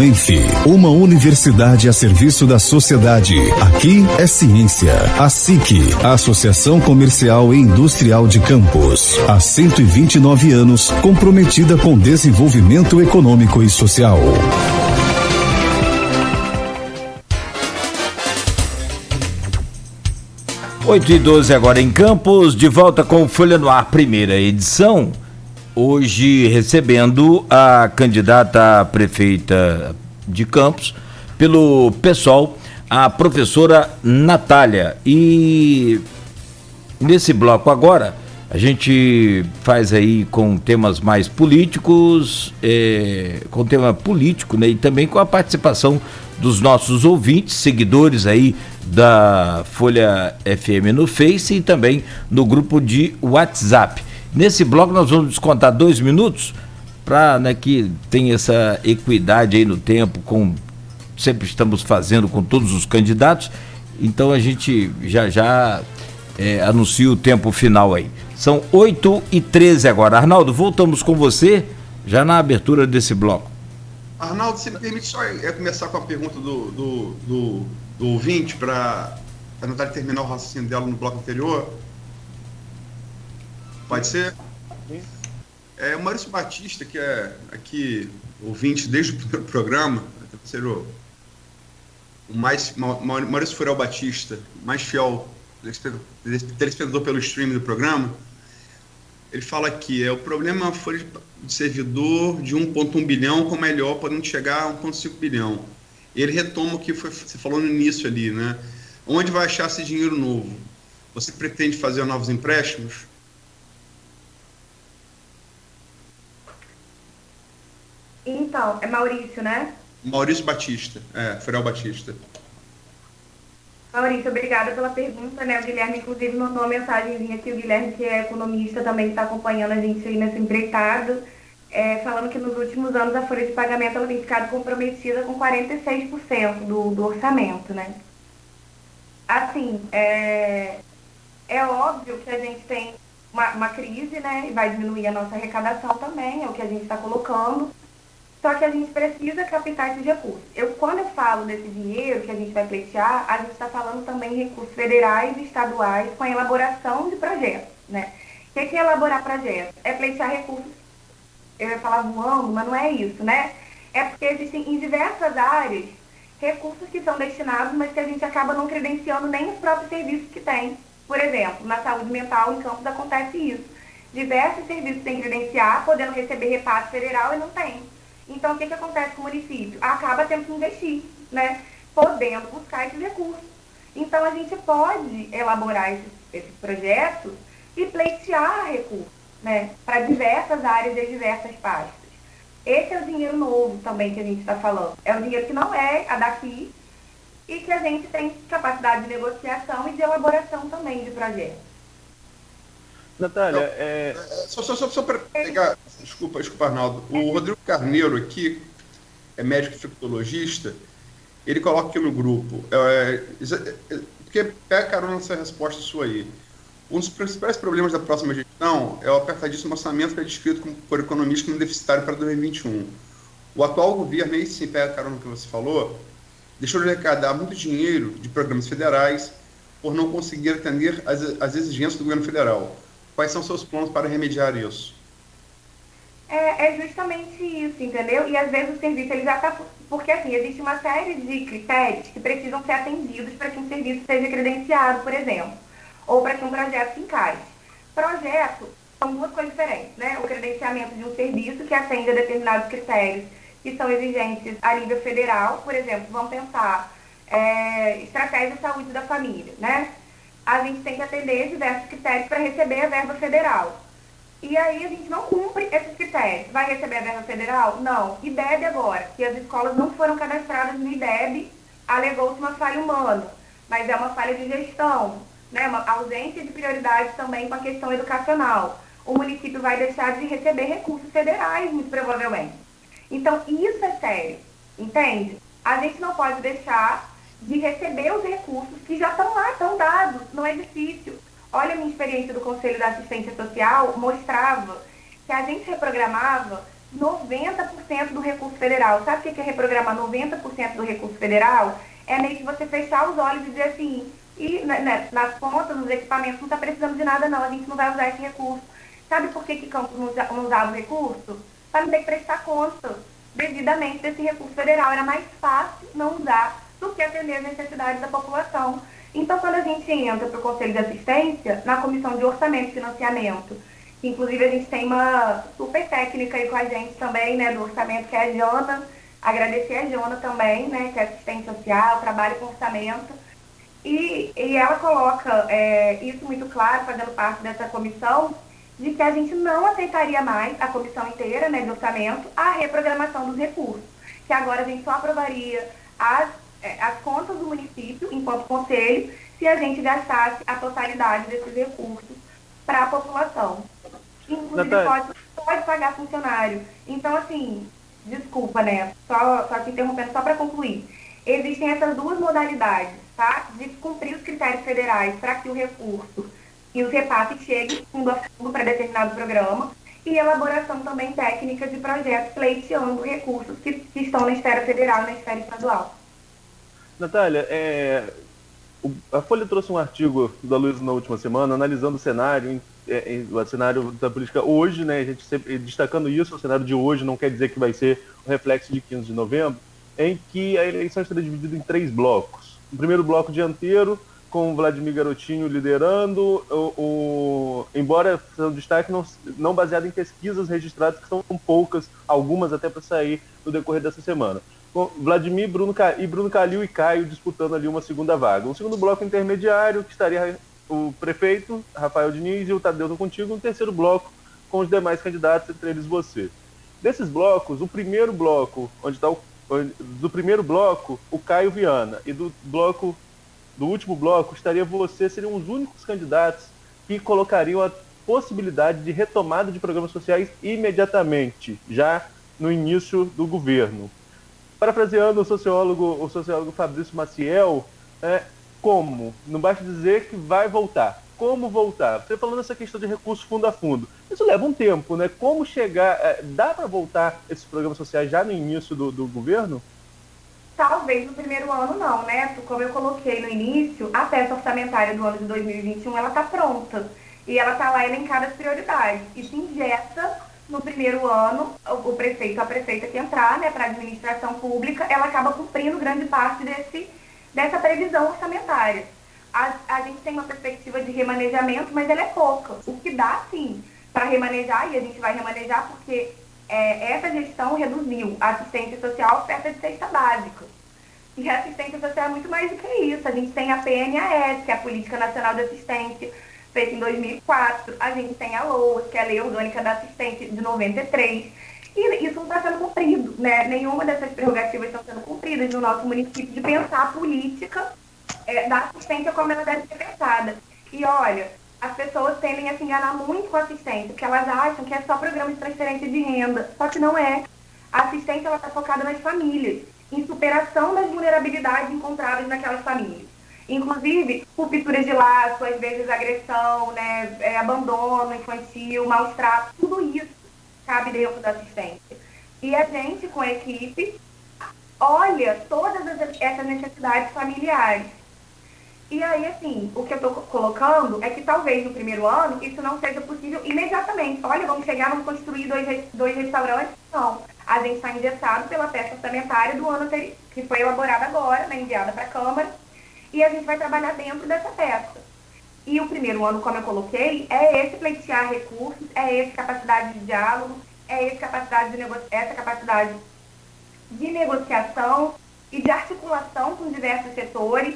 UENF, uma universidade a serviço da sociedade. Aqui é ciência. A SIC, a Associação Comercial e Industrial de Campos, há 129 anos, comprometida com desenvolvimento econômico e social. 8h12 agora em Campos, de volta com Folha no Ar, primeira edição. Hoje recebendo a candidata a prefeita de Campos pelo PSOL, a professora Natália. E nesse bloco agora, a gente faz aí com temas mais políticos, com tema político, né? E também com a participação dos nossos ouvintes, seguidores aí da Folha FM no Face e também no grupo de WhatsApp. Nesse bloco nós vamos descontar 2 minutos para, né, que tem essa equidade aí no tempo, sempre estamos fazendo com todos os candidatos, então a gente já anuncia o tempo final aí. São 8h13 agora. Arnaldo, voltamos com você já na abertura desse bloco. Arnaldo, se me permite só começar com a pergunta do ouvinte, para a Natália terminar o raciocínio dela no bloco anterior. Pode ser? O Maurício Batista, que é aqui ouvinte desde o primeiro programa, Maurício Furel Batista, mais fiel telespectador pelo stream do programa, ele fala aqui, o problema é a folha de servidor de 1,1 bilhão, com melhor podendo chegar a 1,5 bilhão. Ele retoma o que você falou no início ali, né? Onde vai achar esse dinheiro novo? Você pretende fazer novos empréstimos? Então, é Maurício, né? Maurício Batista, Furel Batista. Maurício, obrigada pela pergunta, né? O Guilherme, inclusive, mandou uma mensagenzinha aqui, o Guilherme, que é economista, também está acompanhando a gente aí nessa empreitada, falando que nos últimos anos a folha de pagamento ela tem ficado comprometida com 46% do orçamento, né? Assim, é óbvio que a gente tem uma crise, né? E vai diminuir a nossa arrecadação também, é o que a gente está colocando. Só que a gente precisa captar esses recursos. Quando eu falo desse dinheiro que a gente vai pleitear, a gente está falando também de recursos federais e estaduais com a elaboração de projetos, né? O que é elaborar projetos? É pleitear recursos, eu ia falar voando, mas não é isso, né? É porque existem em diversas áreas recursos que são destinados, mas que a gente acaba não credenciando nem os próprios serviços que tem. Por exemplo, na saúde mental em Campos acontece isso. Diversos serviços têm que credenciar, podendo receber repasse federal e não tem. Então, o que acontece com o município? Acaba tendo que investir, né? Podendo buscar esses recursos. Então, a gente pode elaborar esses projetos e pleitear recursos, né? Para diversas áreas e diversas pastas. Esse é o dinheiro novo também que a gente está falando. É o dinheiro que não é a daqui e que a gente tem capacidade de negociação e de elaboração também de projetos. Natália, Só para pegar... Desculpa, Arnaldo. O Rodrigo Carneiro aqui, é médico infectologista, ele coloca aqui no grupo, porque pega carona nessa resposta sua aí. Um dos principais problemas da próxima gestão é o apertadíssimo orçamento que é descrito por economistas como deficitário para 2021. O atual governo, aí sim pega carona no que você falou, deixou de arrecadar muito dinheiro de programas federais por não conseguir atender as exigências do governo federal. Quais são seus planos para remediar isso? É justamente isso, entendeu? E às vezes o serviço ele já está... Porque assim, existe uma série de critérios que precisam ser atendidos para que um serviço seja credenciado, por exemplo, ou para que um projeto se encaixe. Projeto são duas coisas diferentes, né? O credenciamento de um serviço que atende a determinados critérios que são exigentes a nível federal, por exemplo, vamos pensar estratégia de saúde da família, né? A gente tem que atender diversos critérios para receber a verba federal. E aí a gente não cumpre esses critérios. Vai receber a verba federal? Não. IDEB agora, que as escolas não foram cadastradas no IDEB, alegou-se uma falha humana, mas é uma falha de gestão, né? Uma ausência de prioridade também com a questão educacional. O município vai deixar de receber recursos federais, muito provavelmente. Então, isso é sério, entende? A gente não pode deixar de receber os recursos que já estão lá, estão dados, não é difícil. Olha, a minha experiência do Conselho da Assistência Social mostrava que a gente reprogramava 90% do recurso federal. Sabe o que é reprogramar 90% do recurso federal? É meio que você fechar os olhos e dizer assim, e nas contas, nos equipamentos, não está precisando de nada não, a gente não vai usar esse recurso. Sabe por que Campos não usava o recurso? Para não ter que prestar conta devidamente desse recurso federal. Era mais fácil não usar do que atender as necessidades da população. Então, quando a gente entra para o Conselho de Assistência, na Comissão de Orçamento e Financiamento, inclusive a gente tem uma super técnica aí com a gente também, né, do orçamento, que é a Jona. Agradecer a Jona também, né, que é assistente social, trabalha com orçamento. E ela coloca isso muito claro, fazendo parte dessa comissão, de que a gente não aceitaria mais, a comissão inteira, né, de orçamento, a reprogramação dos recursos. Que agora a gente só aprovaria as contas do município, enquanto conselho, se a gente gastasse a totalidade desses recursos para a população. Inclusive, pode pagar funcionário. Então, assim, desculpa, né? Só te interrompendo, só para concluir. Existem essas duas modalidades, tá? De cumprir os critérios federais para que o recurso e os repasses cheguem fundo a fundo para determinado programa, e elaboração também técnica de projetos pleiteando recursos que estão na esfera federal e na esfera estadual. Natália, a Folha trouxe um artigo da Luiza na última semana analisando o cenário, o cenário da política hoje, né? A gente sempre destacando isso, o cenário de hoje não quer dizer que vai ser o reflexo de 15 de novembro, em que a eleição está dividida em 3 blocos. O primeiro bloco dianteiro, com o Vladimir Garotinho liderando, embora seja um destaque não baseado em pesquisas registradas, que são poucas, algumas até para sair no decorrer dessa semana. Com Vladimir, Bruno Calil e Caio disputando ali uma segunda vaga. Um segundo bloco intermediário, que estaria o prefeito, Rafael Diniz, e o Tadeu Tô Contigo. Um terceiro bloco com os demais candidatos, entre eles você. Desses blocos, o primeiro bloco, do primeiro bloco, o Caio Viana, e do último bloco, seriam os únicos candidatos que colocariam a possibilidade de retomada de programas sociais imediatamente, já no início do governo. Parafraseando o sociólogo Fabrício Maciel, como? Não basta dizer que vai voltar. Como voltar? Você falando essa questão de recurso fundo a fundo. Isso leva um tempo, né? Como chegar... dá para voltar esses programas sociais já no início do governo? Talvez no primeiro ano não, né? Como eu coloquei no início, a peça orçamentária do ano de 2021, ela está pronta. E ela está lá elencada as prioridades. Isso ingessa no primeiro ano, o prefeito, a prefeita que entrar, né, para a administração pública, ela acaba cumprindo grande parte dessa previsão orçamentária. A gente tem uma perspectiva de remanejamento, mas ela é pouca. O que dá, sim, para remanejar, e a gente vai remanejar porque essa gestão reduziu a assistência social à oferta de cesta básica. E a assistência social é muito mais do que isso. A gente tem a PNAS, que é a Política Nacional de Assistência, feita em 2004. A gente tem a LOAS, que é a Lei Orgânica da Assistência, de 93. E isso não está sendo cumprido, né? Nenhuma dessas prerrogativas estão sendo cumpridas no nosso município, de pensar a política da assistência como ela deve ser pensada. E olha, as pessoas tendem a se enganar muito com a assistência, porque elas acham que é só programa de transferência de renda. Só que não é. A assistência está focada nas famílias, em superação das vulnerabilidades encontradas naquelas famílias. Inclusive, rupturas de laço, às vezes agressão, né, abandono infantil, maus tratos, tudo isso cabe dentro da assistência. E a gente, com a equipe, olha todas essas necessidades familiares. E aí, assim, o que eu estou colocando é que talvez no primeiro ano isso não seja possível imediatamente. Olha, vamos chegar, vamos construir dois restaurantes. Não. A gente está engessado pela peça orçamentária do ano que foi elaborada agora, né, enviada para a Câmara, e a gente vai trabalhar dentro dessa peça. E o primeiro ano, como eu coloquei, é esse pleitear recursos, é esse capacidade de diálogo, é essa capacidade de negociação e de articulação com diversos setores,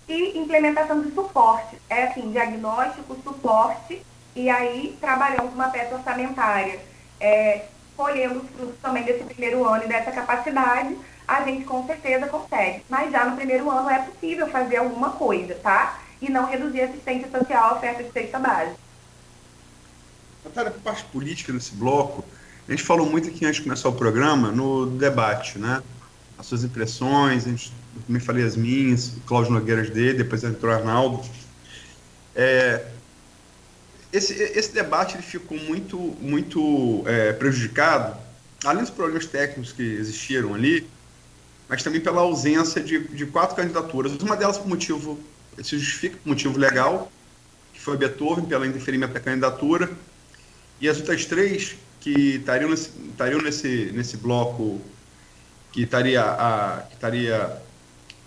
e implementação de suporte. É assim, diagnóstico, suporte, e aí trabalhamos uma peça orçamentária. Colhendo os frutos também desse primeiro ano e dessa capacidade, a gente com certeza consegue. Mas já no primeiro ano é possível fazer alguma coisa, tá? E não reduzir a assistência social à oferta de cesta básica. Natália, a parte política nesse bloco, a gente falou muito aqui antes de começar o programa, no debate, né? As suas impressões, eu também falei as minhas, o Cláudio Nogueira dele, depois entrou o Arnaldo. Esse debate ele ficou muito prejudicado além dos problemas técnicos que existiram ali, mas também pela ausência de 4 candidaturas. Uma delas por motivo, se justifica por motivo legal, que foi Beethoven, pelo indeferimento da candidatura, e as outras 3 que estariam nesse bloco que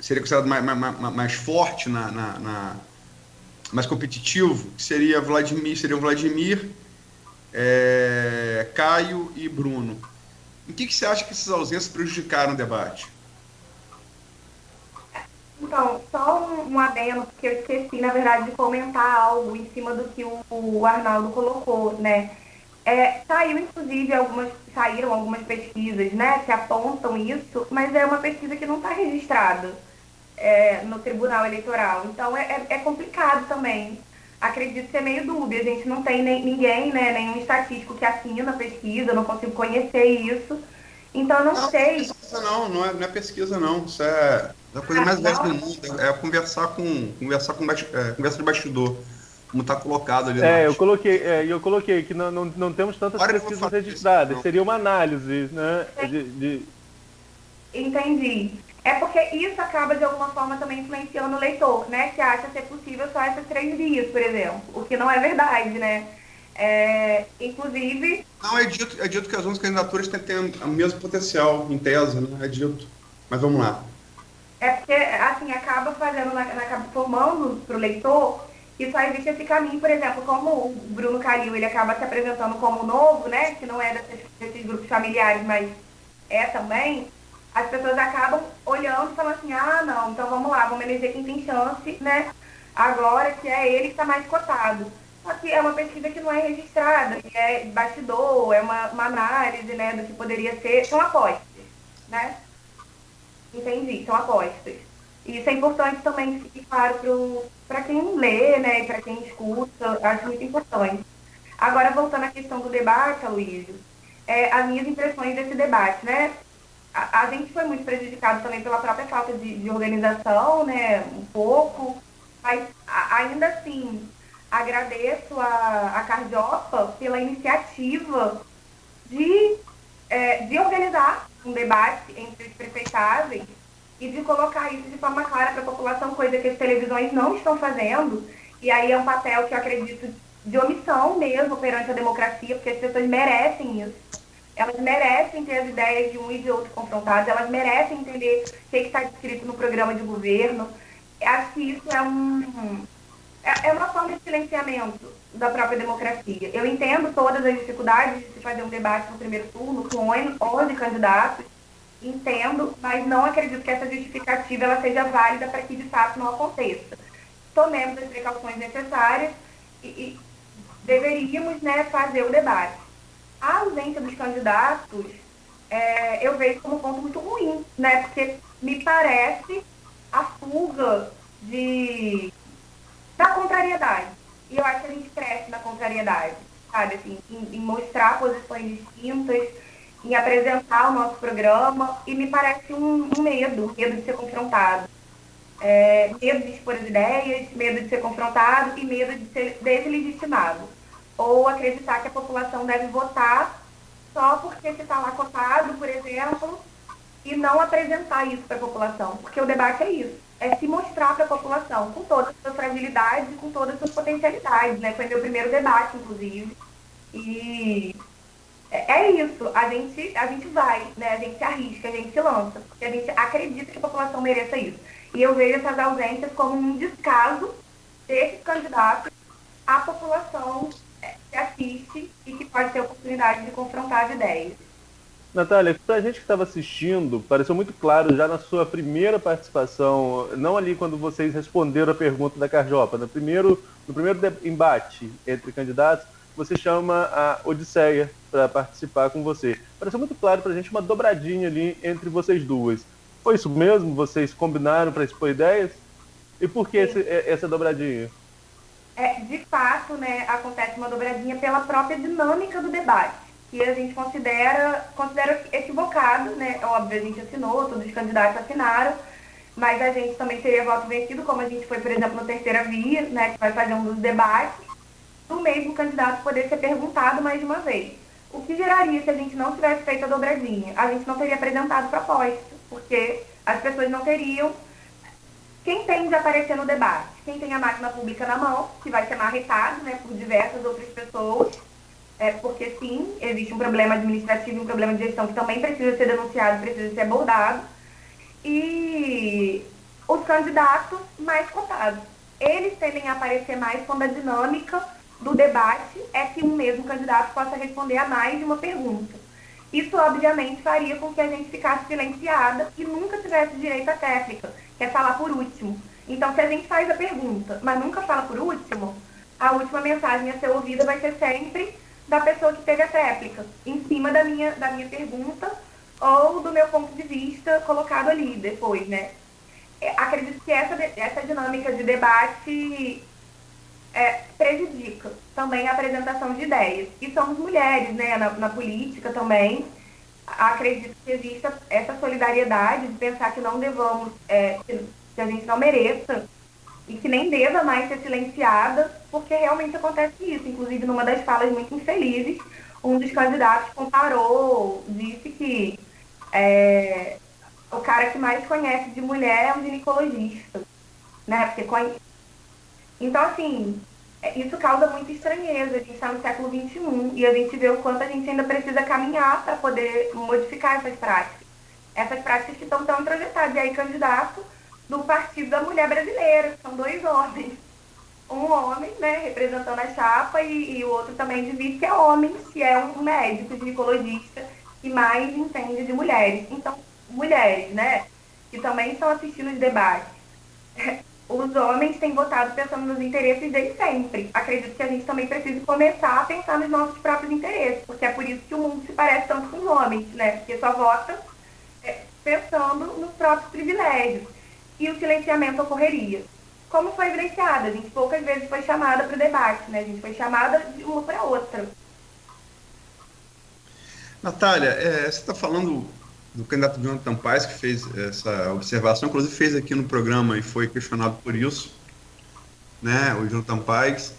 seria considerado mais forte, mais competitivo, que seriam Vladimir, Caio e Bruno. Em que você acha que essas ausências prejudicaram o debate? Então, só um adendo, porque eu esqueci, na verdade, de comentar algo em cima do que o Arnaldo colocou, né? Saíram algumas pesquisas, né, que apontam isso, mas é uma pesquisa que não está registrada no Tribunal Eleitoral. Então, é complicado também. Acredito ser meio dúbio. A gente não tem ninguém, né, nenhum estatístico que assina a pesquisa, eu não consigo conhecer isso. Então, eu não sei. Pesquisa não é pesquisa, não. Isso é a coisa mais velha do mundo. É conversa de bastidor, como está colocado ali. Eu coloquei que não temos tantas pesquisas registradas. Seria uma análise, né? Entendi. É porque isso acaba, de alguma forma, também influenciando o leitor, né? Que acha ser possível só essas 3 vias, por exemplo. O que não é verdade, né? Inclusive... Não, é dito que as 11 candidaturas têm o mesmo potencial, em tese, né? É dito. Mas vamos lá. É porque, assim, acaba formando para o leitor que só existe esse caminho, por exemplo, como o Bruno Calil, ele acaba se apresentando como novo, né? Que não é desses grupos familiares, mas é também. As pessoas acabam olhando e falando assim, não, então vamos lá, vamos eleger quem tem chance, né? Agora que é ele que está mais cotado. Só que é uma pesquisa que não é registrada, que é bastidor, é uma análise, né, do que poderia ser. São apostas, né? Entendi, são apostas. E isso é importante também que fique claro para quem lê, né, e para quem escuta, acho muito importante. Agora, voltando à questão do debate, Aloysio, as minhas impressões desse debate, né? A gente foi muito prejudicado também pela própria falta de organização, né, um pouco, mas ainda assim, agradeço a Cardioppa pela iniciativa de organizar um debate entre os prefeitáveis e de colocar isso de forma clara para a população, coisa que as televisões não estão fazendo, e aí é um papel que eu acredito de omissão mesmo perante a democracia, porque as pessoas merecem isso. Elas merecem ter as ideias de um e de outro confrontadas, elas merecem entender o que está escrito no programa de governo. Acho que isso é uma forma de silenciamento da própria democracia. Eu entendo todas as dificuldades de se fazer um debate no primeiro turno com 11 candidatos, entendo, mas não acredito que essa justificativa ela seja válida para que de fato não aconteça. Tomemos as precauções necessárias e deveríamos, né, fazer o debate. A ausência dos candidatos, eu vejo como um ponto muito ruim, né? Porque me parece a fuga da contrariedade. E eu acho que a gente cresce na contrariedade, sabe? Assim, em mostrar posições distintas, em apresentar o nosso programa, e me parece um medo de ser confrontado. Medo de expor as ideias, medo de ser confrontado e medo de ser deslegitimado. Ou acreditar que a população deve votar só porque se está lá cotado, por exemplo, e não apresentar isso para a população. Porque o debate é isso, é se mostrar para a população, com todas as suas fragilidades e com todas as suas potencialidades, né? Foi meu primeiro debate, inclusive. E é isso, a gente vai, né? A gente se arrisca, a gente se lança, porque a gente acredita que a população mereça isso. E eu vejo essas ausências como um descaso desses candidatos à população que assiste e que pode ter a oportunidade de confrontar as ideias. Natália, para a gente que estava assistindo, pareceu muito claro já na sua primeira participação, não ali quando vocês responderam a pergunta da Cardioppa, no primeiro embate entre candidatos, você chama a Odisseia para participar com você. Pareceu muito claro para a gente uma dobradinha ali entre vocês duas. Foi isso mesmo? Vocês combinaram para expor ideias? E por que essa dobradinha? De fato, né, acontece uma dobradinha pela própria dinâmica do debate, que a gente considera equivocado, né? Óbvio, a gente assinou, todos os candidatos assinaram, mas a gente também teria voto vencido, como a gente foi, por exemplo, no Terceira Via, né, que vai fazer um dos debates, do mesmo candidato poder ser perguntado mais de uma vez. o que geraria se a gente não tivesse feito a dobradinha? A gente não teria apresentado proposta, porque as pessoas não teriam. Quem tende a aparecer no debate? Quem tem a máquina pública na mão, que vai ser marretado, né, por diversas outras pessoas, porque sim, existe um problema administrativo, um problema de gestão que também precisa ser denunciado, precisa ser abordado. E os candidatos mais cotados. Eles tendem a aparecer mais quando a dinâmica do debate é que um mesmo candidato possa responder a mais de uma pergunta. Isso, obviamente, faria com que a gente ficasse silenciada e nunca tivesse direito à réplica, que é falar por último. Então, se a gente faz a pergunta, mas nunca fala por último, a última mensagem a ser ouvida vai ser sempre da pessoa que teve a réplica, em cima da minha pergunta ou do meu ponto de vista colocado ali depois, né? Acredito que essa dinâmica de debate prejudica também a apresentação de ideias. E somos mulheres, né, na política também. Acredito que exista essa solidariedade de pensar que não devamos, que a gente não mereça e que nem deva mais ser silenciada, porque realmente acontece isso. Inclusive, numa das falas muito infelizes, um dos candidatos comparou, disse que o cara que mais conhece de mulher é um ginecologista, né? Porque então, assim, isso causa muita estranheza. A gente está no século XXI e a gente vê o quanto a gente ainda precisa caminhar para poder modificar essas práticas. Essas práticas que estão tão introjetadas. E aí, candidato do Partido da Mulher Brasileira, que são 2 homens. Um homem, né, representando a chapa, e o outro também de vice, que é homem, que é um médico ginecologista que mais entende de mulheres. Então, mulheres, né, que também estão assistindo os debates. Os homens têm votado pensando nos interesses deles sempre. Acredito que a gente também precisa começar a pensar nos nossos próprios interesses, porque é por isso que o mundo se parece tanto com os homens, né, porque só vota pensando nos próprios privilégios. E o silenciamento ocorreria. Como foi evidenciado? A gente poucas vezes foi chamada para o debate, né? A gente foi chamada de uma para outra. Natália, você está falando do candidato Jonathan Paes, que fez essa observação, inclusive fez aqui no programa e foi questionado por isso, né? O Jonathan Paes.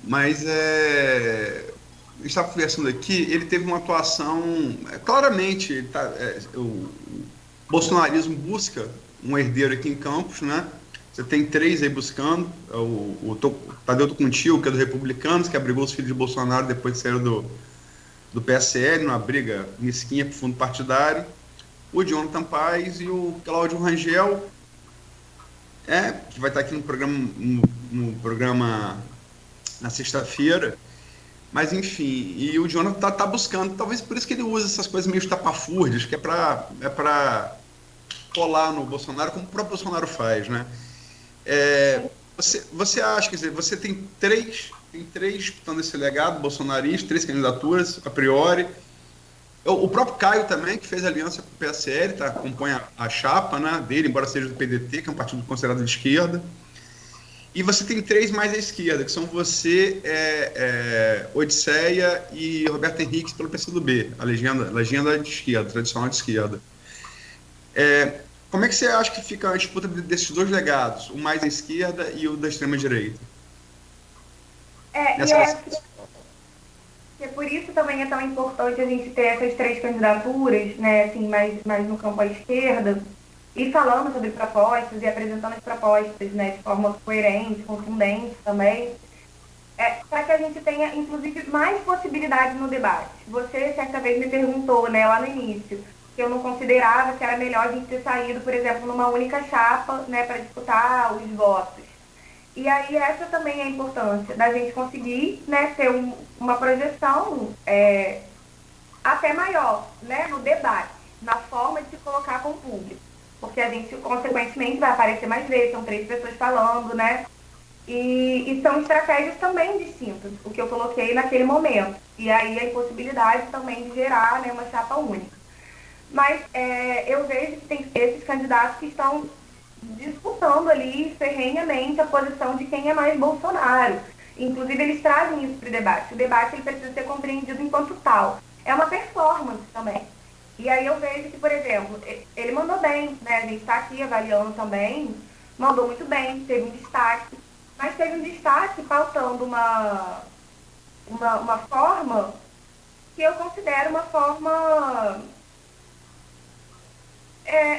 Mas estava conversando aqui, ele teve uma atuação, claramente, o bolsonarismo busca um herdeiro aqui em Campos, né? Você tem 3 aí buscando, o Tadeu Tucuntil, que é do Republicanos, que abrigou os filhos de Bolsonaro depois que saiu do PSL, numa briga mesquinha para o fundo partidário, o Jonathan Paes e o Cláudio Rangel, que vai estar aqui no programa na sexta-feira, mas enfim, e o Jonathan tá buscando, talvez por isso que ele usa essas coisas meio estapafúrdias, que é para colar no Bolsonaro, como o próprio Bolsonaro faz, né? Você acha, quer dizer, você tem três disputando esse legado bolsonarista, 3 candidaturas, a priori. O próprio Caio também, que fez aliança com o PSL, acompanha a chapa, né, dele, embora seja do PDT, que é um partido considerado de esquerda. E você tem 3 mais à esquerda, que são você, Odisseia e Roberto Henrique pelo PCdoB, a legenda de esquerda, tradicional de esquerda. Como é que você acha que fica a disputa desses 2 legados, o mais à esquerda e o da extrema-direita? E por isso também é tão importante a gente ter essas 3 candidaturas, né, assim, mais no campo à esquerda, e falando sobre propostas e apresentando as propostas, né, de forma coerente, contundente também, para que a gente tenha, inclusive, mais possibilidades no debate. Você, certa vez, me perguntou, né, lá no início, que eu não considerava que era melhor a gente ter saído, por exemplo, numa única chapa, né, para disputar os votos. E aí essa também é a importância da gente conseguir, né, ter uma projeção até maior, né, no debate, na forma de se colocar com o público. Porque a gente, consequentemente, vai aparecer mais vezes, são 3 pessoas falando, né? E são estratégias também distintas, o que eu coloquei naquele momento. E aí a impossibilidade também de gerar, né, uma chapa única. Mas eu vejo que tem esses candidatos que estão disputando ali ferrenhamente a posição de quem é mais Bolsonaro. Inclusive, eles trazem isso para o debate. O debate ele precisa ser compreendido enquanto tal. É uma performance também. E aí eu vejo que, por exemplo, ele mandou bem, né? A gente está aqui avaliando também, mandou muito bem, teve um destaque, mas teve um destaque faltando uma forma que eu considero uma forma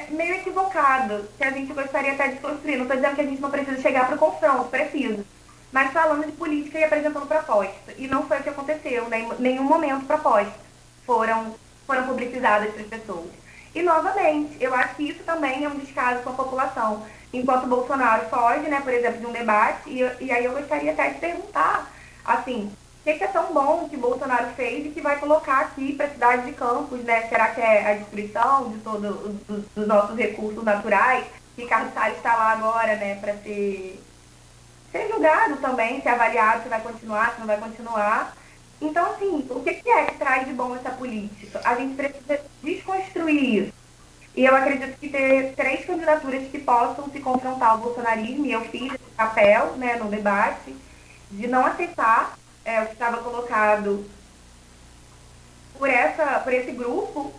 meio equivocada, que a gente gostaria até de construir. Não estou dizendo que a gente não precisa chegar para o confronto, precisa. Mas falando de política e apresentando proposta. E não foi o que aconteceu, né? Em nenhum momento propostas foram publicizadas para as pessoas. E, novamente, eu acho que isso também é um descaso com a população. Enquanto o Bolsonaro foge, né, por exemplo, de um debate, e aí eu gostaria até de perguntar, assim, o que é tão bom que Bolsonaro fez e que vai colocar aqui para a cidade de Campos, né? Será que é a destruição de todos dos nossos recursos naturais? Ricardo Salles está lá agora, né, para ser julgado também, ser avaliado se vai continuar, se não vai continuar. Então, assim, o que é que traz de bom essa política? A gente precisa desconstruir isso. E eu acredito que ter 3 candidaturas que possam se confrontar ao bolsonarismo, e eu fiz esse papel, né, no debate, de não aceitar o que estava colocado por esse grupo,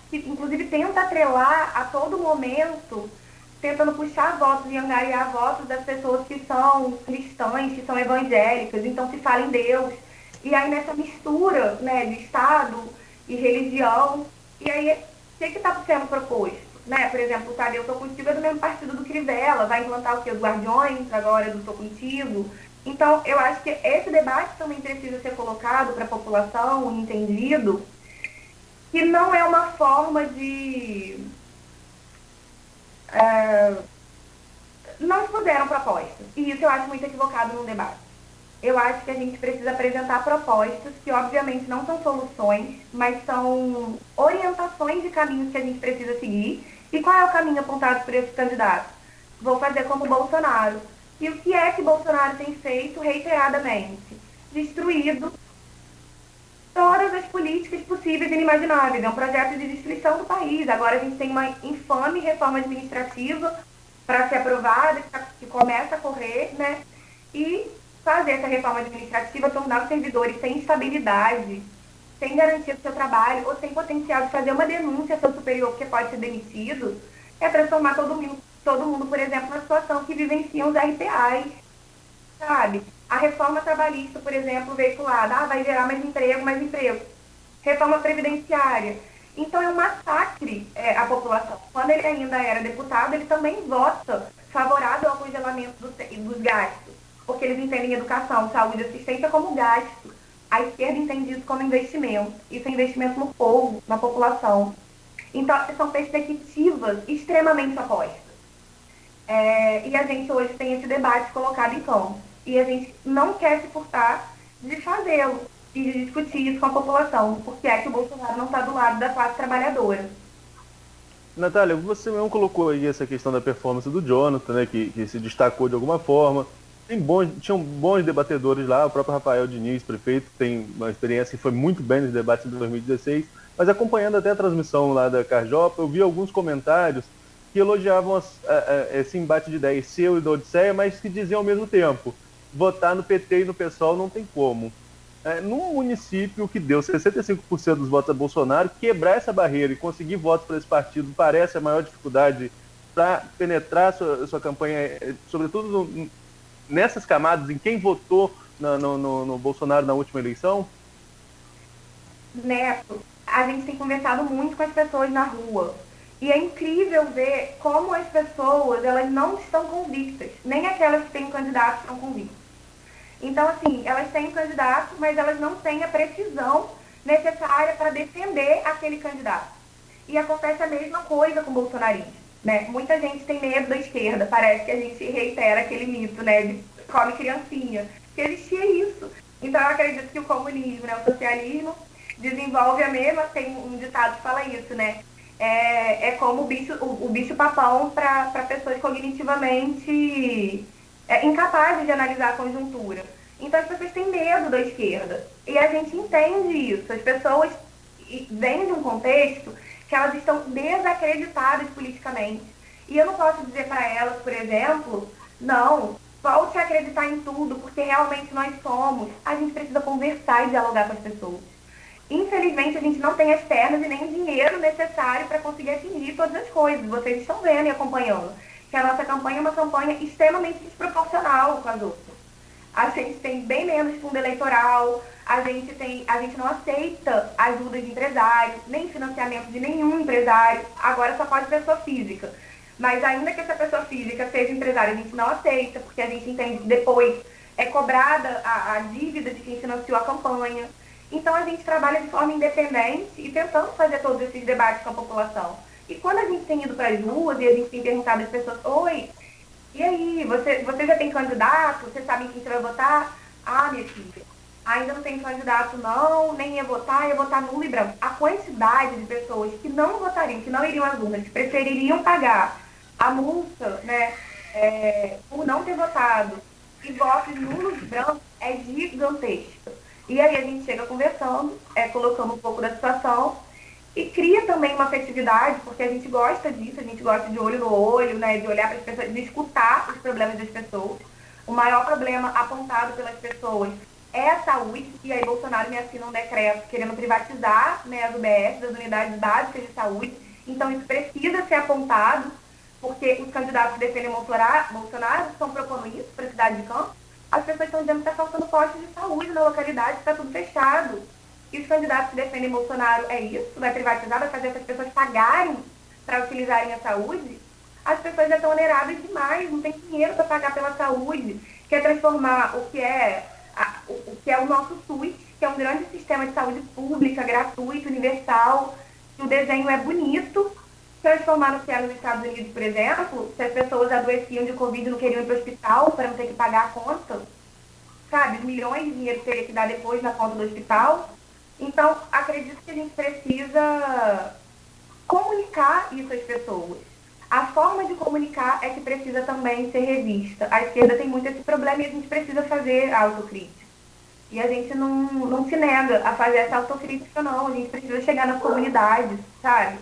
que inclusive tenta atrelar a todo momento, tentando puxar votos e angariar votos das pessoas que são cristãs, que são evangélicas, então se fala em Deus. E aí nessa mistura, né, de Estado e religião, e aí o que está sendo proposto? Né? Por exemplo, o Tadeu Tô Contigo é do mesmo partido do Crivella, vai implantar o quê? Os Guardiões, agora do Tô Contigo. Então, eu acho que esse debate também precisa ser colocado para a população, entendido, que não é uma forma de... não expuseram propostas. E isso eu acho muito equivocado no debate. Eu acho que a gente precisa apresentar propostas que, obviamente, não são soluções, mas são orientações de caminhos que a gente precisa seguir. E qual é o caminho apontado por esse candidato? Vou fazer como Bolsonaro. E o que é que Bolsonaro tem feito reiteradamente? Destruído todas as políticas possíveis e inimagináveis. É um projeto de destruição do país. Agora a gente tem uma infame reforma administrativa para ser aprovada, que começa a correr, né? E fazer essa reforma administrativa, tornar os servidores sem estabilidade, sem garantia do seu trabalho, ou sem potencial de fazer uma denúncia ao seu superior porque pode ser demitido, é transformar todo mundo, por exemplo, na situação que vivenciam os RPAs, sabe? A reforma trabalhista, por exemplo, veiculada, vai gerar mais emprego. Reforma previdenciária. Então é um massacre à população. Quando ele ainda era deputado, ele também vota favorável ao congelamento dos gastos, porque eles entendem educação, saúde e assistência como gasto. A esquerda entende isso como investimento. Isso é investimento no povo, na população. Então, são perspectivas extremamente opostas. E a gente hoje tem esse debate colocado em campo. E a gente não quer se furtar de fazê-lo e de discutir isso com a população, porque é que o Bolsonaro não está do lado da classe trabalhadora. Natália, você mesmo colocou aí essa questão da performance do Jonathan, né, que se destacou de alguma forma. Tinham bons debatedores lá, o próprio Rafael Diniz, prefeito, tem uma experiência e foi muito bem nos debates de 2016, mas acompanhando até a transmissão lá da Carjopa, eu vi alguns comentários que elogiavam esse embate de ideias seu e da Odisseia, mas que diziam ao mesmo tempo, votar no PT e no PSOL não tem como. Num município que deu 65% dos votos a Bolsonaro, quebrar essa barreira e conseguir votos para esse partido parece a maior dificuldade para penetrar sua campanha, sobretudo nessas camadas, em quem votou no Bolsonaro na última eleição? Neto, a gente tem conversado muito com as pessoas na rua. E é incrível ver como as pessoas, elas não estão convictas. Nem aquelas que têm um candidato estão convictas. Então, assim, elas têm um candidato, mas elas não têm a precisão necessária para defender aquele candidato. E acontece a mesma coisa com o bolsonarismo, né? Muita gente tem medo da esquerda. Parece que a gente reitera aquele mito, né, de come criancinha. Que existia isso. Então, eu acredito que o comunismo, né, o socialismo, desenvolve a mesma... Tem um ditado que fala isso, né? É como o bicho papão para pessoas cognitivamente incapazes de analisar a conjuntura. Então as pessoas têm medo da esquerda. E a gente entende isso. As pessoas vêm de um contexto que elas estão desacreditadas politicamente. E eu não posso dizer para elas, por exemplo, não, volte a acreditar em tudo, porque realmente nós somos. A gente precisa conversar e dialogar com as pessoas. Infelizmente, a gente não tem as pernas e nem o dinheiro necessário para conseguir atingir todas as coisas. Vocês estão vendo e acompanhando que a nossa campanha é uma campanha extremamente desproporcional com as outras. A gente tem bem menos fundo eleitoral, a gente não aceita ajuda de empresário, nem financiamento de nenhum empresário, agora só pode pessoa física. Mas ainda que essa pessoa física seja empresária, a gente não aceita, porque a gente entende que depois é cobrada a dívida de quem financiou a campanha. Então a gente trabalha de forma independente e tentando fazer todos esses debates com a população. E quando a gente tem ido para as ruas e a gente tem perguntado às pessoas, oi, e aí, você já tem candidato? Você sabe em quem você vai votar? Ah, minha filha, ainda não tem candidato não, nem ia votar nulo e branco. A quantidade de pessoas que não votariam, que não iriam às urnas, que prefeririam pagar a multa, né, por não ter votado, e votos nulos e brancos é gigantesca. E aí a gente chega conversando, colocando um pouco da situação, e cria também uma afetividade, porque a gente gosta disso, a gente gosta de olho no olho, né, de olhar para as pessoas, de escutar os problemas das pessoas. O maior problema apontado pelas pessoas é a saúde, e aí Bolsonaro me assina um decreto querendo privatizar, né, as UBS, as unidades básicas de saúde. Então isso precisa ser apontado, porque os candidatos que defendem Bolsonaro estão propondo isso para a cidade de Campos. As pessoas estão dizendo que está faltando postos de saúde na localidade, está tudo fechado. E os candidatos que defendem Bolsonaro é isso, vai privatizar, vai fazer essas pessoas pagarem para utilizarem a saúde. As pessoas já estão oneradas demais, não tem dinheiro para pagar pela saúde. Quer transformar o que é o nosso SUS, que é um grande sistema de saúde pública, gratuito, universal, que o desenho é bonito, transformar no que é nos Estados Unidos, por exemplo, se as pessoas adoeciam de Covid e não queriam ir para o hospital para não ter que pagar a conta, sabe, os milhões de dinheiro que teria que dar depois na conta do hospital. Então, acredito que a gente precisa comunicar isso às pessoas. A forma de comunicar é que precisa também ser revista. A esquerda tem muito esse problema e a gente precisa fazer autocrítica. E a gente não se nega a fazer essa autocrítica, não. A gente precisa chegar nas comunidades, sabe?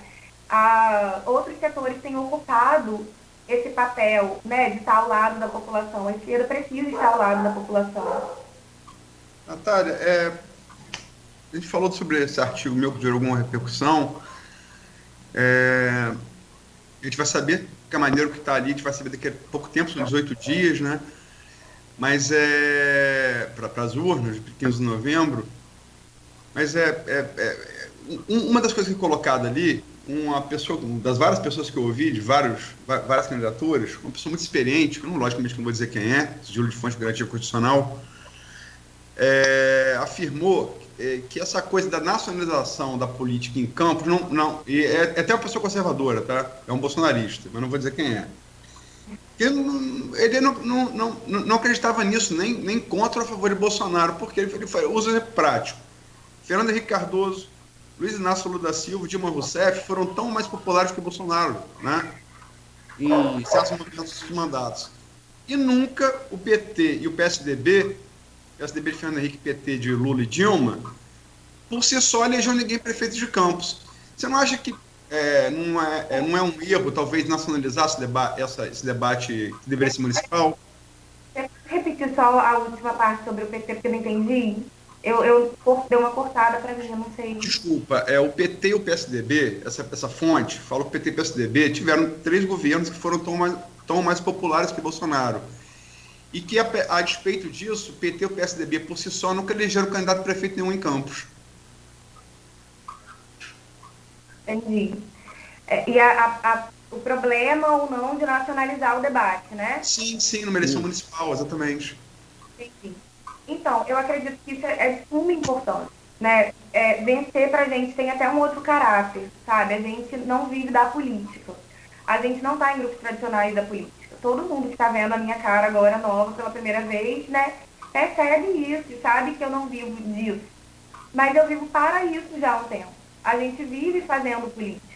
Outros setores têm ocupado esse papel, né, de estar ao lado da população. A esquerda precisa estar ao lado da população. Natália, a gente falou sobre esse artigo meu que gerou alguma repercussão. A gente vai saber que a maneira que está ali, a gente vai saber daqui a pouco tempo, são 18 dias, né? Mas para as urnas, 15 de novembro. Mas uma das coisas que é colocada ali, uma das várias pessoas que eu ouvi, de várias candidaturas, uma pessoa muito experiente, que logicamente não vou dizer quem é, sigilo de fonte de garantia constitucional, afirmou que essa coisa da nacionalização da política em Campos, e é até uma pessoa conservadora, tá? É um bolsonarista, mas não vou dizer quem é. Ele não acreditava nisso, nem contra ou a favor de Bolsonaro, porque ele usa prático. Fernando Henrique Cardoso, Luiz Inácio Lula da Silva, Dilma Rousseff foram tão mais populares que o Bolsonaro, né? Em certos momentos dos mandatos. E nunca o PT e o PSDB de Fernando Henrique, PT de Lula e Dilma, por si só elegeu ninguém prefeito de Campos. Você não acha que não é um erro, talvez, nacionalizar esse debate que deveria ser municipal? Você repetir só a última parte sobre o PT, porque eu não entendi? Eu dei uma cortada para mim, eu não sei. Desculpa, o PT e o PSDB, essa fonte, fala que o PT e o PSDB tiveram 3 governos que foram tão mais populares que Bolsonaro. E que, a despeito disso, o PT e o PSDB, por si só, nunca elegeram candidato a prefeito nenhum em Campos. Entendi. E o problema ou não de nacionalizar o debate, né? Sim, numa eleição municipal, exatamente. Sim. Então, eu acredito que isso é de suma importância, né? Vencer pra gente tem até um outro caráter, sabe? A gente não vive da política. A gente não está em grupos tradicionais da política. Todo mundo que está vendo a minha cara agora nova pela primeira vez, né, percebe isso e sabe que eu não vivo disso. Mas eu vivo para isso já há um tempo. A gente vive fazendo política.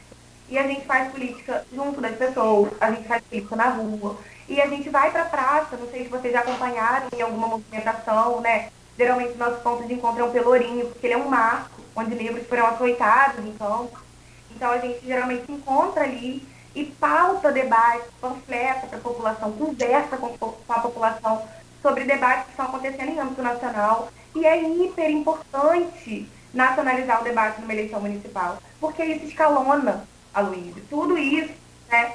E a gente faz política junto das pessoas, a gente faz política na rua. E a gente vai para a praça, não sei se vocês já acompanharam em alguma movimentação, né? Geralmente o nosso ponto de encontro é um Pelourinho, porque ele é um marco, onde negros foram açoitados em Campos. Então a gente geralmente se encontra ali e pauta debate, panfleta para a população, conversa com a população sobre debates que estão acontecendo em âmbito nacional. E é hiper importante nacionalizar o debate numa eleição municipal, porque isso escalona, Aloysio. Tudo isso, né,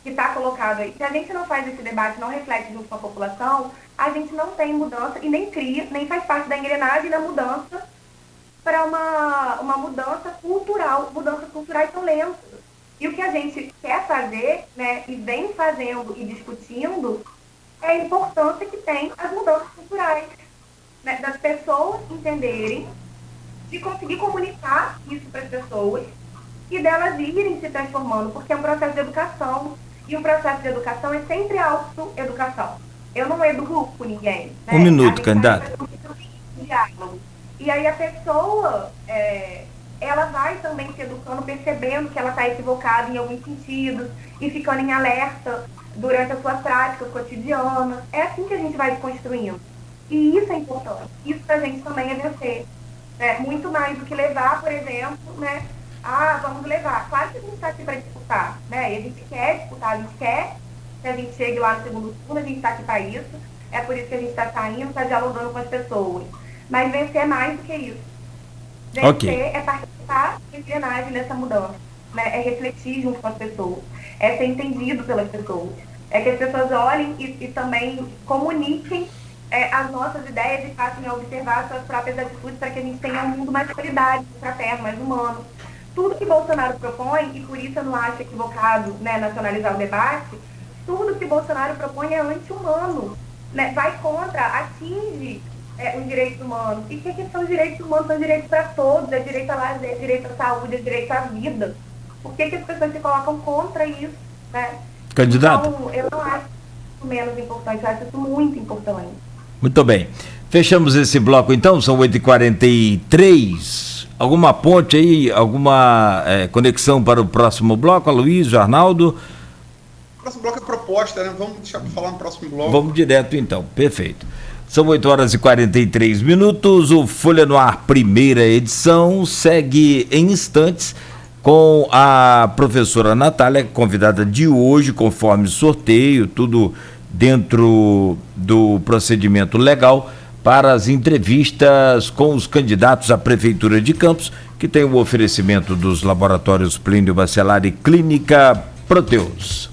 que está colocado aí. Se a gente não faz esse debate, não reflete junto com a população, a gente não tem mudança e nem cria, nem faz parte da engrenagem da mudança para uma mudança cultural. Mudanças culturais são lentas. E o que a gente quer fazer, né, e vem fazendo e discutindo, é a importância que tem as mudanças culturais, né, das pessoas entenderem, de conseguir comunicar isso para as pessoas e delas irem se transformando, porque é um processo de educação. E o processo de educação é sempre autoeducação. Eu não educo com ninguém. Né? Um minuto, candidata. E aí a pessoa, ela vai também se educando, percebendo que ela está equivocada em alguns sentidos e ficando em alerta durante as suas práticas cotidianas. É assim que a gente vai se construindo. E isso é importante. Isso pra gente também é vencer. Né? Muito mais do que levar, por exemplo, né? Vamos levar. Claro que a gente está aqui para disputar, né? E a gente quer disputar, a gente quer que a gente chegue lá no segundo turno, a gente está aqui para isso. É por isso que a gente está saindo, está dialogando com as pessoas. Mas vencer é mais do que isso. Vencer é participar de engrenagem nessa mudança. Né? É refletir junto com as pessoas. É ser entendido pelas pessoas. É que as pessoas olhem e também comuniquem as nossas ideias e passem a observar as suas próprias atitudes para que a gente tenha um mundo mais de qualidade, mais fraterno, mais humano. Tudo que Bolsonaro propõe, e por isso eu não acho equivocado, né, nacionalizar o debate, tudo que Bolsonaro propõe é anti-humano, né, vai contra, atinge os direitos humanos. E o que são direitos humanos? São direitos para todos, é direito à lazer, é direito à saúde, é direito à vida. Por que as pessoas se colocam contra isso? Né? Candidato? Então, eu não acho isso menos importante, eu acho isso muito importante. Muito bem. Fechamos esse bloco então, são 8h43. Alguma ponte aí, alguma conexão para o próximo bloco, Aloysio, Arnaldo? O próximo bloco é proposta, né? Vamos deixar para falar no próximo bloco. Vamos direto então, perfeito. São 8h43. O Folha no Ar, primeira edição, segue em instantes com a professora Natália, convidada de hoje, conforme sorteio, tudo dentro do procedimento legal, para as entrevistas com os candidatos à Prefeitura de Campos, que tem o oferecimento dos laboratórios Plínio Bacelar e Clínica Proteus.